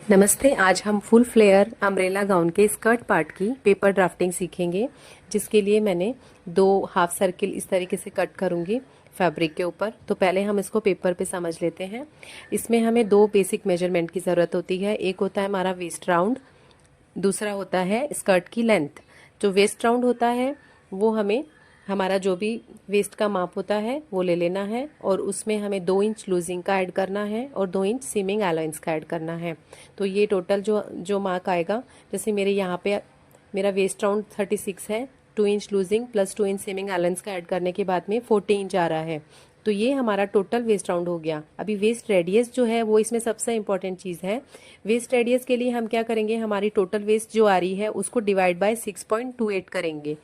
नमस्ते। आज हम फुल फ्लेयर अम्ब्रेला गाउन के स्कर्ट पार्ट की पेपर ड्राफ्टिंग सीखेंगे, जिसके लिए मैंने 2 हाफ सर्किल इस तरीके से कट करूंगी फैब्रिक के ऊपर। तो पहले हम इसको पेपर पे समझ लेते हैं। इसमें हमें 2 बेसिक मेजरमेंट की ज़रूरत होती है। एक होता है हमारा वेस्ट राउंड, दूसरा होता है स्कर्ट की लेंथ। जो वेस्ट राउंड होता है वो हमें हमारा जो भी वेस्ट का माप होता है वो ले लेना है, और उसमें हमें 2 इंच लूजिंग का ऐड करना है और 2 इंच सीमिंग अलाउंस का ऐड करना है। तो ये टोटल जो मार्क आएगा, जैसे मेरे यहाँ पे मेरा वेस्ट राउंड 36 है, 2 inch loosing plus 2 inch seaming allowance का ऐड करने के बाद में 40 इंच आ रहा है। तो ये हमारा टोटल वेस्ट राउंड हो गया। अभी वेस्ट रेडियस जो है वो इसमें सबसे इंपॉर्टेंट चीज़ है। वेस्ट रेडियस के लिए हम क्या करेंगे, हमारी टोटल वेस्ट जो आ रही है उसको डिवाइड बाय 6.28 करेंगे।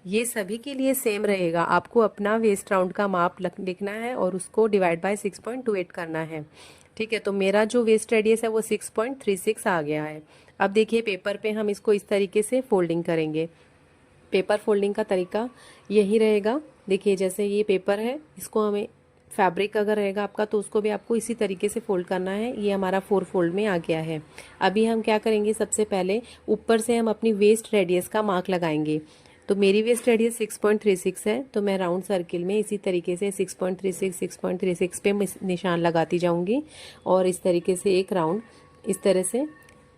ये सभी के लिए सेम रहेगा। आपको अपना वेस्ट राउंड का माप लिखना है और उसको डिवाइड बाय 6.28 करना है। ठीक है, तो मेरा जो वेस्ट रेडियस है वो 6.36 आ गया है। अब देखिए पेपर पे हम इसको इस तरीके से फोल्डिंग करेंगे। पेपर फोल्डिंग का तरीका यही रहेगा। देखिए जैसे ये पेपर है, इसको हमें फैब्रिक अगर रहेगा आपका तो उसको भी आपको इसी तरीके से फोल्ड करना है। ये हमारा 4 फोल्ड में आ गया है। अभी हम क्या करेंगे, सबसे पहले ऊपर से हम अपनी वेस्ट रेडियस का मार्क लगाएंगे। तो मेरी वेस्ट रेडियस 6.36 है, तो मैं राउंड सर्किल में इसी तरीके से 6.36 पे निशान लगाती जाऊंगी और इस तरीके से एक राउंड इस तरह से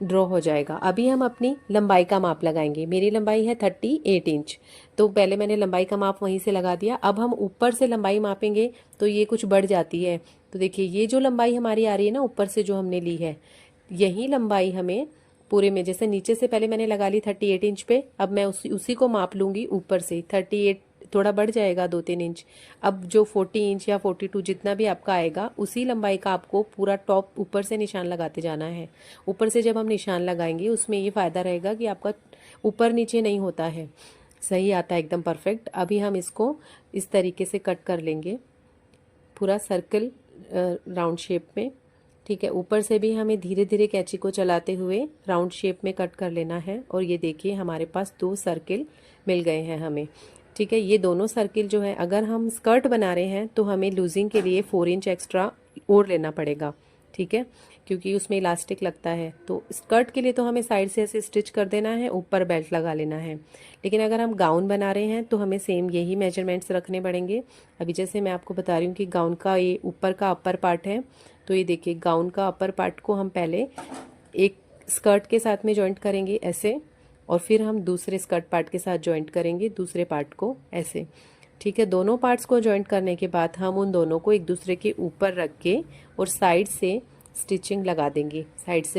ड्रॉ हो जाएगा। अभी हम अपनी लंबाई का माप लगाएंगे। मेरी लंबाई है 38 इंच, तो पहले मैंने लंबाई का माप वहीं से लगा दिया। अब हम ऊपर से लंबाई मापेंगे तो ये कुछ बढ़ जाती है। तो देखिए ये जो लंबाई हमारी आ रही है ना ऊपर से जो हमने ली है, यही लंबाई हमें पूरे में, जैसे नीचे से पहले मैंने लगा ली 38 इंच पे, अब मैं उसी को माप लूंगी ऊपर से। 38 थोड़ा बढ़ जाएगा 2-3 इंच। अब जो 40 इंच या 42 जितना भी आपका आएगा, उसी लंबाई का आपको पूरा टॉप ऊपर से निशान लगाते जाना है। ऊपर से जब हम निशान लगाएंगे उसमें ये फायदा रहेगा कि आपका ऊपर नीचे नहीं होता है, सही आता है एकदम परफेक्ट। अभी हम इसको इस तरीके से कट कर लेंगे पूरा सर्कल राउंड शेप में। ठीक है, ऊपर से भी हमें धीरे धीरे कैंची को चलाते हुए राउंड शेप में कट कर लेना है। और ये देखिए हमारे पास 2 सर्किल मिल गए हैं हमें। ठीक है, ये दोनों सर्किल जो है, अगर हम स्कर्ट बना रहे हैं तो हमें लूजिंग के लिए 4 इंच एक्स्ट्रा और लेना पड़ेगा। ठीक है, क्योंकि उसमें इलास्टिक लगता है। तो स्कर्ट के लिए तो हमें साइड से ऐसे स्टिच कर देना है, ऊपर बेल्ट लगा लेना है। लेकिन अगर हम गाउन बना रहे हैं तो हमें सेम यही मेजरमेंट्स रखने पड़ेंगे। अभी जैसे मैं आपको बता रही हूँ कि गाउन का ये ऊपर का अपर पार्ट है, तो ये देखिए गाउन का अपर पार्ट को हम पहले एक स्कर्ट के साथ में जॉइंट करेंगे ऐसे, और फिर हम दूसरे स्कर्ट पार्ट के साथ जॉइंट करेंगे दूसरे पार्ट को ऐसे। ठीक है, दोनों पार्ट्स को जॉइंट करने के बाद हम उन दोनों को एक दूसरे के ऊपर रख के और साइड से स्टिचिंग लगा देंगे, साइड से